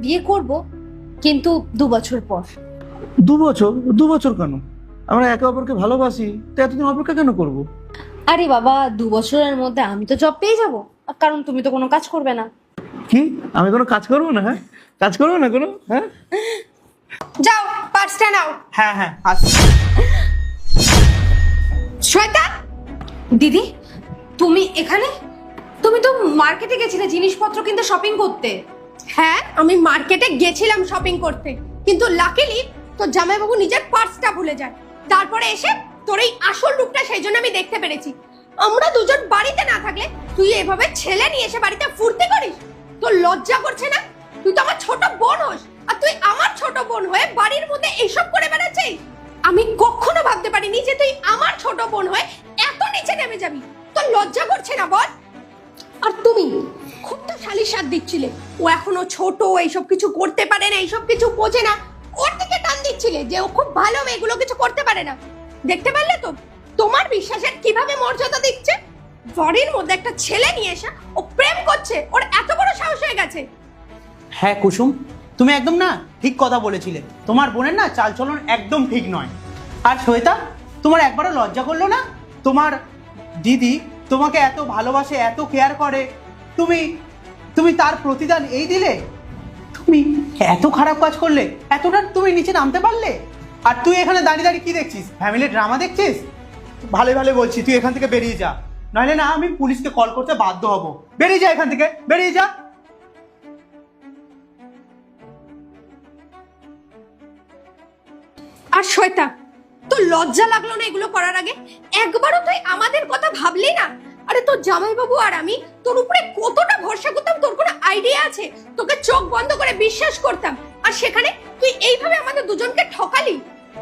বিয়ে করব, কিন্তু 2 বছর পর। 2 বছর? 2 বছর কেন? আমরা একে অপরকে ভালোবাসি, তো এতদিন অপেক্ষা কেন করব? আরে বাবা, 2 বছরের মধ্যে আমি তো জব পেয়ে যাব, কারণ তুমি তো কোনো কাজ করবে না। কি? আমি কোনো কাজ করবো না? হ্যাঁ, কাজ করবো না কোনো? হ্যাঁ, যাও পার্সটা নাও। হ্যাঁ হ্যাঁ আসছি। শ্বেতা, দিদি, তুমি এখানে? তুমি তো মার্কেটে গেছিলে জিনিসপত্র কিনতে, শপিং করতে। হ্যাঁ আমি মার্কেটে গেছিলাম শপিং করতে, কিন্তু লাকিলি তোর জামাইবাবু নিজের পার্সটা ভুলে যায়। তারপরে এসে তোর এই আসল রূপটা সেই জন্য আমি দেখতে পেরেছি। আমরা দুজন বাড়িতে না থাকলে তুই এভাবে ছেলে নিয়ে এসে বাড়িতে ফুর্তি করিস? তোর লজ্জা করছে না? তুই তো আমার ছোট বোন হোস, আর তুই আমার ছোট বোন হয়ে বাড়ির মধ্যে এইসব করে বেড়াচ্ছিস। আমি কখনো ভাবতে পারিনি যে তুই আমার ছোট বোন হয়ে এত নিচে নেমে যাবি। তোর লজ্জা করছে না বল? আর তুমি খুব তো শালির সাথ দিচ্ছিলে, ও এখনো ছোট, এইসব কিছু করতে পারে না, এইসব কিছু বোঝে না, ওর দিকে টান দিচ্ছিলে যে ও খুব ভালো মেয়ে, এগুলো কিছু করতে পারে না। দেখতে পারলে তো তোমার বিশ্বাসের কিভাবে মর্যাদা দিচ্ছে। বাড়ির মধ্যে একটা ছেলে নিয়ে এসে ও প্রেম করছে, ওর এত বড় সাহস হয়ে গেছে। হ্যাঁ কুসুম, তুমি একদম না ঠিক কথা বলেছিলে। তোমার বোনের না চালচলন একদম ঠিক নয়। আর শ্বেতা, তোমার একবারও লজ্জা করলো না? তোমার দিদি তোমাকে এত ভালোবাসে, এত কেয়ার করে, তুমি তুমি তার প্রতিদান এই দিলে? তুমি এত খারাপ কাজ করলে, এতটা তুমি নিচে নামতে পারলে? আর তুই এখানে দাঁড়িয়ে দাঁড়িয়ে কি দেখছিস? ফ্যামিলি ড্রামা দেখছিস? ভালো ভালো বলছি, তুই এখান থেকে বেরিয়ে যা, নইলে না আমি পুলিশকে কল করতে বাধ্য হব। বেরিয়ে যা এখান থেকে, বেরিয়ে যা। আর শ্বেতা, তোর লজ্জা লাগলো না এগুলো করার আগে? একবারও তুই আমাদের কথা ভাবলি না? আরে তোর জামাইবাবু আর আমি তোর উপরে কতটা ভরসা করতাম, তোর কোনো আইডিয়া আছে? তোকে চোখ বন্ধ করে বিশ্বাস করতাম, আর সেখানে তুই এইভাবে আমাদের দুজনকে ঠকালি।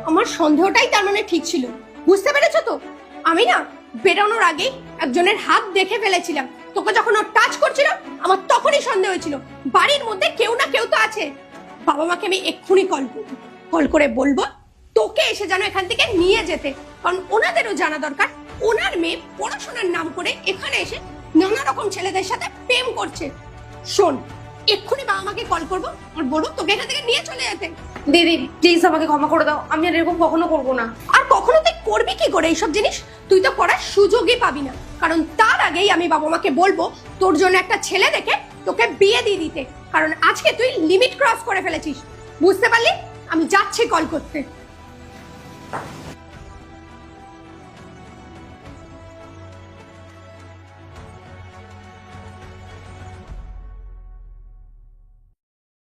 আমার সন্দেহটাই তার মানে ঠিক ছিল। বুঝতে পেরেছো তো? আমি না বেরোনোর আগেই একজনের হাত দেখে ফেলেছিলাম। তোকে যখন ও টাচ করছিল আমার তখনই সন্দেহ হয়েছিল বাড়ির মধ্যে কেউ না কেউ তো আছে। বাবা মাকে আমি এক্ষুনি কল করে বলবো তোকে এসে যেন এখান থেকে নিয়ে যেতে, কারণ ওনাদেরও জানা দরকার ওনার মেয়ে পড়াশোনার নাম করে এখানে এসে নানা রকম ছেলেদের সাথে প্রেম করছে। শোন, এক্ষুনি বাবা মাকে কল করবো আর বলবো তোকে এখান থেকে নিয়ে চলে যেতে। দিদি প্লিজ আমাকে ক্ষমা করে দাও, আমি আর এরকম কখনো করবো না। আর কখনো তুই করবি কি করে এইসব জিনিস? তুই তো করার সুযোগই পাবি না, কারণ তার আগেই আমি বাবা মাকে বলবো তোর জন্য একটা ছেলে দেখে তোকে বিয়ে দিয়ে দিতে, কারণ আজকে তুই লিমিট ক্রস করে ফেলেছিস। বুঝতে পারলি? আমি যাচ্ছি কল করতে।